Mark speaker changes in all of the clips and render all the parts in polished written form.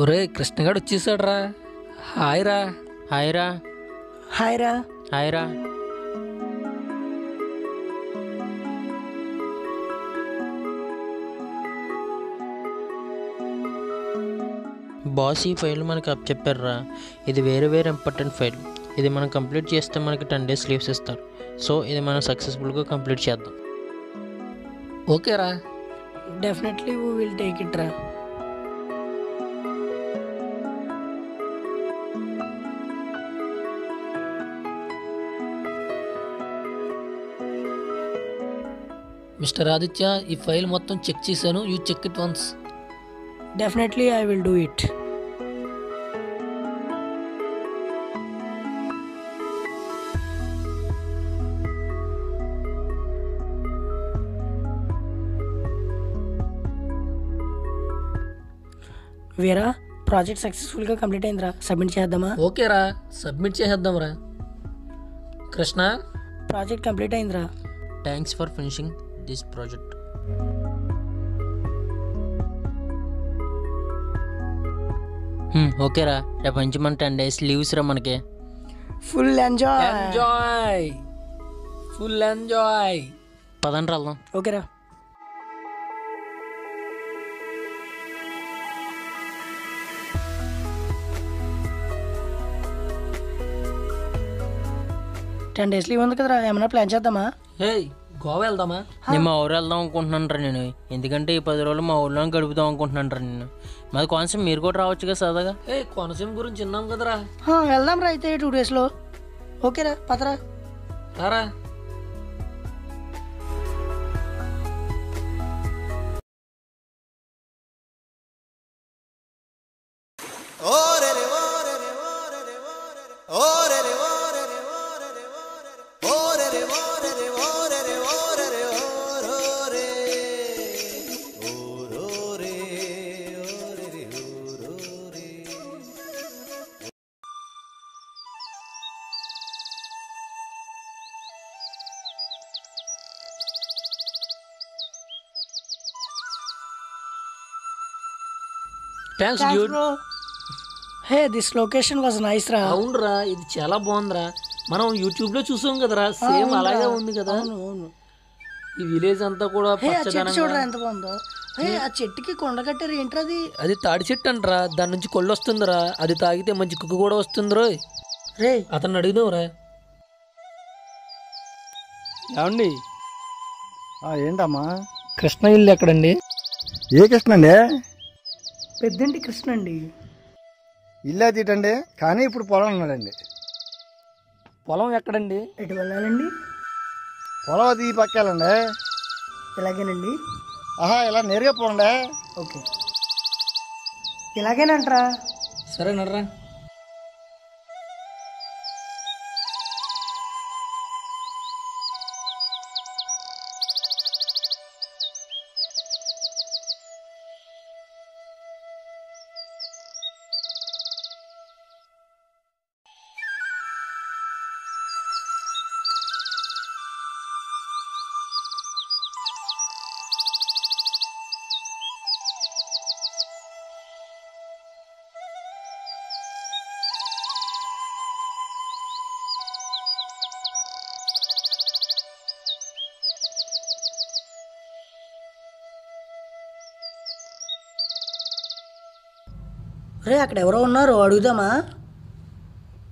Speaker 1: ఒరే కృష్ణగాడు వచ్చేసాడు రా. హాయ్ రా.
Speaker 2: హాయ్ రా.
Speaker 3: హాయ్ రా.
Speaker 2: హాయ్ రా. బాస్ ఈ ఫైల్ మనకి అప్ చెప్పారు. ఇది వేరే ఇంపార్టెంట్ ఫైల్. ఇది మనం కంప్లీట్ చేస్తే మనకి 10 days లీవ్స్ ఇస్తారు. సో ఇది మనం సక్సెస్ఫుల్గా కంప్లీట్ చేద్దాం.
Speaker 1: ఓకే రా.
Speaker 3: Definitely we will take it రా.
Speaker 1: మిస్టర్ ఆదిత్య, ఈ ఫైల్ మొత్తం చెక్ చేశాను. You check it once.
Speaker 3: Definitely I will do it. Veera, project సక్సెస్ఫుల్గా కంప్లీట్ అయిందిరా. సబ్మిట్ చేద్దామా?
Speaker 1: ఓకే రా, సబ్మిట్ చేసేద్దాం రా. కృష్ణ,
Speaker 3: ప్రాజెక్ట్ కంప్లీట్ అయిందిరా.
Speaker 2: Thanks for finishing this project. Okay రా. రేపు నుంచి మన 10 days లీవ్స్ రా మనకి.
Speaker 3: Full enjoy.
Speaker 1: Enjoy, full enjoy.
Speaker 2: పదండి వెళ్దాం.
Speaker 3: ఓకేరా. టెన్ డేస్ లీవ్ ఉంది కదరా, ఏమైనా ప్లాన్ చేద్దామా?
Speaker 1: హే, గోవా వెళ్దామా?
Speaker 2: నేను మా ఊరు వెళ్దాం అనుకుంటున్నాను రా. నేను ఎందుకంటే ఈ 10 రోజులు మా ఊర్లోనే గడుపుదాం అనుకుంటున్నాను రా. నేను మాది కోనసీమ, మీరు కూడా రావచ్చు కదా సరదాగా.
Speaker 1: హే, కోనసీమ గురించి విన్నాం కదరా.
Speaker 3: వెళ్దాం రా అయితే 2 daysలో. ఓకేరా, పదరా.
Speaker 1: రారా. Thanks dude.
Speaker 3: Hey, this location was nice రా.
Speaker 1: అవునరా, ఇది చాలా బాగుందిరా. మనం యూట్యూబ్ లో చూసాం కదరా, సేమ్ అలాగే ఉంది కదా.
Speaker 3: అవును.
Speaker 1: ఈ విలేజ్ అంతా కూడా
Speaker 3: హే, ఆ చెట్టు చూడరా
Speaker 1: పచ్చదనంగా.
Speaker 3: ఎంత బాగుందో. హే, ఆ చెట్టుకి కొండ కట్టారు ఏంట్రది?
Speaker 1: అది తాడి చెట్టు అంటరా, దాని నుంచి కొళ్ళు వస్తుందిరా. అది తాగితే మంచి కుక్కు కూడా వస్తుందిరా.
Speaker 3: రే,
Speaker 1: అతన్ని అడిగినావురా.
Speaker 4: ఏమండి? ఏంటమ్మా?
Speaker 1: కృష్ణ ఇల్లు ఎక్కడండి?
Speaker 4: ఏ కృష్ణ అండి?
Speaker 3: పెద్దంటి కృష్ణ అండి.
Speaker 4: ఇల్లు తీటండి, కానీ ఇప్పుడు పొలం ఉన్నాడండి.
Speaker 1: పొలం ఎక్కడండి?
Speaker 3: ఎటు వెళ్ళాలండి?
Speaker 4: పొలం అది ఈ పక్కేలండి.
Speaker 3: ఇలాగేనండి.
Speaker 4: ఇలా నేరుగా పోండి.
Speaker 3: ఓకే, ఇలాగేనంటరా.
Speaker 1: సరే నడరా.
Speaker 3: రే, అక్కడ ఎవరో ఉన్నారు, అడుగుదామా?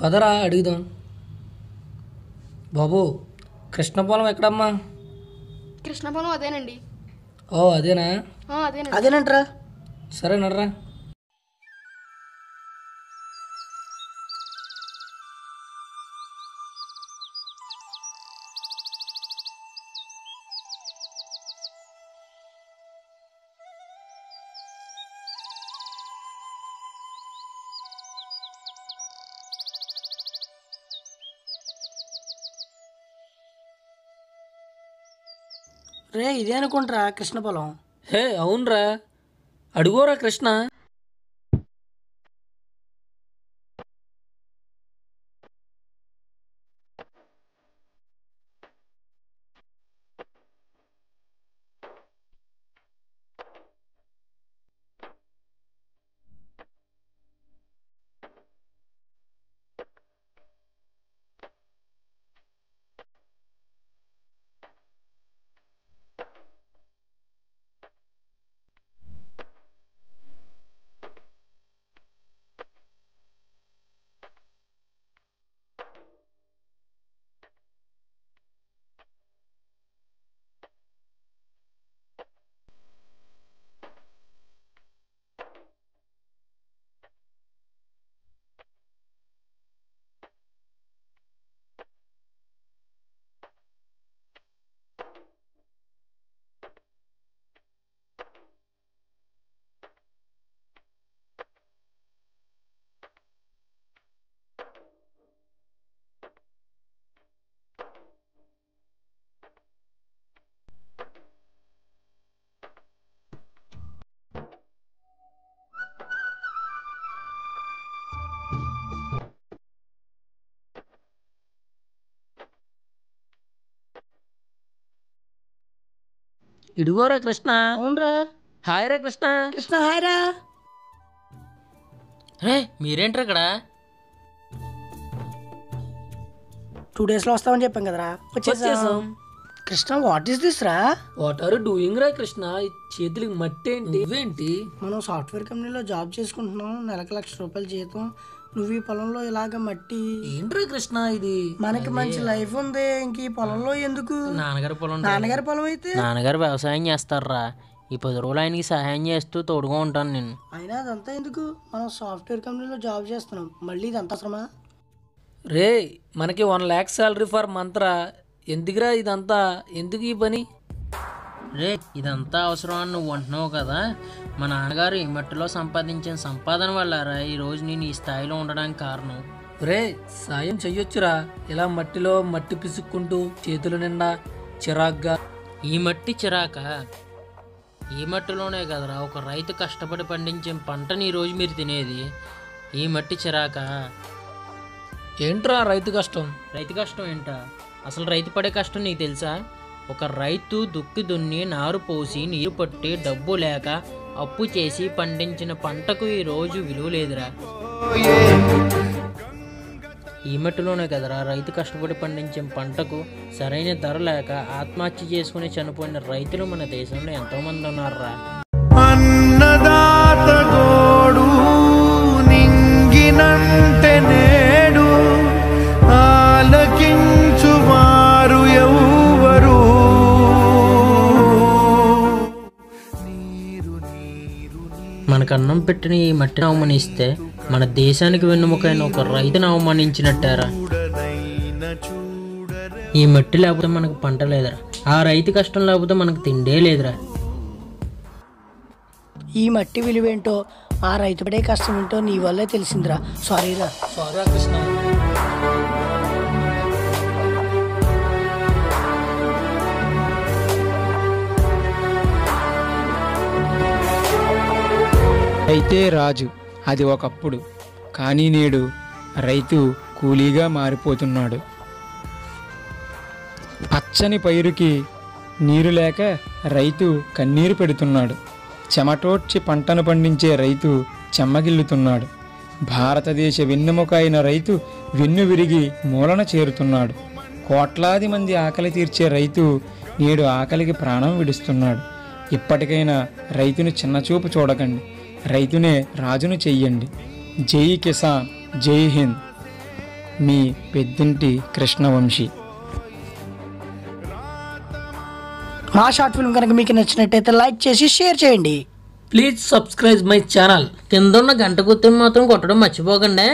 Speaker 1: పదరా అడుగుదాం. బాబు, కృష్ణ పొలం ఎక్కడమ్మా?
Speaker 5: కృష్ణపొలం అదేనండి.
Speaker 1: ఓ అదేనా?
Speaker 5: అదేనండి.
Speaker 3: అదేనంటరా.
Speaker 1: సరే నడరా.
Speaker 3: రే, ఇదే అనుకుంటారా కృష్ణ పొలం?
Speaker 1: హే, అవునరా. అడుగోరా కృష్ణ. ఇడుగోరా కృష్ణ.
Speaker 3: అవునరా
Speaker 1: హాయ్ రా కృష్ణ.
Speaker 3: కృష్ణ హాయ్ రా.
Speaker 2: రే మీరేంట్రా ఇక్కడ?
Speaker 3: 2 days లో వస్తామని చెప్పాం కదరా, వచ్చేసాం.
Speaker 1: వచ్చేసాం.
Speaker 3: కృష్ణ వాట్ ఈస్ దిస్ రా?
Speaker 1: వాట్ ఆర్ డూయింగ్ రా కృష్ణ? ఈ చేతులకి మట్టి ఏంటి? ఇవేంటి?
Speaker 3: మనం సాఫ్ట్వేర్ కంపెనీలో జాబ్ చేసుకుంటున్నాం, నెలకు ₹1,00,000 జీతం. నువ్వు ఈ పొలంలో ఇలాగ మట్టి.
Speaker 1: ఏంట్రా కృష్ణ ఇది?
Speaker 3: మనకి మంచి లైఫ్ ఉంది, ఇంక ఈ పొలంలో ఎందుకు?
Speaker 2: నాన్నగారి పొలం.
Speaker 3: నాన్నగారి పొలం అయితే
Speaker 2: నాన్నగారు వ్యవసాయం చేస్తారా. ఈ 10 రోజులు ఆయనకి సహాయం చేస్తూ తోడుగా ఉంటాను నేను.
Speaker 3: అయినా అదంతా ఎందుకు? మనం సాఫ్ట్వేర్ కంపెనీలో జాబ్ చేస్తున్నాం, మళ్ళీ ఇదంతా శ్రమ.
Speaker 1: రే మనకి 1 lakh శాలరీ ఫర్ మంత్ రా. ఎందుకురా ఇదంతా? ఎందుకు ఈ పని?
Speaker 2: రే ఇదంతా అవసరం అని నువ్వు అంటున్నావు కదా. మా నాన్నగారు ఈ మట్టిలో సంపాదించిన సంపాదన వల్లరా ఈరోజు నేను ఈ స్థాయిలో ఉండడానికి కారణం.
Speaker 1: రే సాయం చెయ్యొచ్చురా. ఇలా మట్టిలో మట్టి పిసుక్కుంటూ చేతుల నిండా చిరాగ్గా.
Speaker 2: ఈ మట్టి చిరాక? ఈ మట్టిలోనే కదరా ఒక రైతు కష్టపడి పండించే పంటని ఈరోజు మీరు తినేది. ఈ మట్టి చిరాక?
Speaker 1: ఏంట్రా రైతు కష్టం?
Speaker 2: రైతు కష్టం ఏంటా? అసలు రైతు పడే కష్టం నీకు తెలుసా? ఒక రైతు దుక్కి దున్ని నారు పోసి నీరు పట్టి డబ్బు లేక అప్పు చేసి పండించిన పంటకు ఈరోజు విలువ లేదురా. ఈ మట్టిలోనే కదరా రైతు కష్టపడి పండించే పంటకు సరైన ధర లేక ఆత్మహత్య చేసుకుని చనిపోయిన రైతులు మన దేశంలో ఎంతోమంది ఉన్నారురా.
Speaker 6: అన్నదాత గోడు నింగినంటే నేడు ఆలకించువారు ఎవరు?
Speaker 2: మనకు అన్నం పెట్టిన ఈ మట్టిని అవమానిస్తే మన దేశానికి వెన్నుముకైన ఒక రైతును అవమానించినట్టారా. ఈ మట్టి లేకపోతే మనకు పంట లేదురా. ఆ రైతు కష్టం లేకపోతే మనకు తిండే లేదురా.
Speaker 3: ఈ మట్టి విలువేంటో, ఆ రైతు పడే కష్టం ఏంటో నీ వల్లే తెలిసిందిరా. సారీరా.
Speaker 1: సారీ కృష్ణ.
Speaker 7: రైతే రాజు, అది ఒకప్పుడు. కానీ నేడు రైతు కూలీగా మారిపోతున్నాడు. పచ్చని పైరుకి నీరు లేక రైతు కన్నీరు పెడుతున్నాడు. చెమటోడ్చి పంటను పండించే రైతు చెమ్మగిల్లుతున్నాడు. భారతదేశ వెన్నెముక అయిన రైతు వెన్ను విరిగి మూలన చేరుతున్నాడు. కోట్లాది మంది ఆకలి తీర్చే రైతు నేడు ఆకలికి ప్రాణం విడుస్తున్నాడు. ఇప్పటికైనా రైతును చిన్నచూపు చూడకండి, రైతునే రాజును చెయ్యండి. జై కిసాన్, జై హింద్. మీ పెద్దింటి కృష్ణవంశీ.
Speaker 3: మా షార్ట్ ఫిల్మ్ కనుక మీకు నచ్చినట్టయితే లైక్ చేసి షేర్ చేయండి.
Speaker 1: Please subscribe my channel.
Speaker 2: కింద ఉన్న గంట గుర్తుని మాత్రం కొట్టడం మర్చిపోకండి.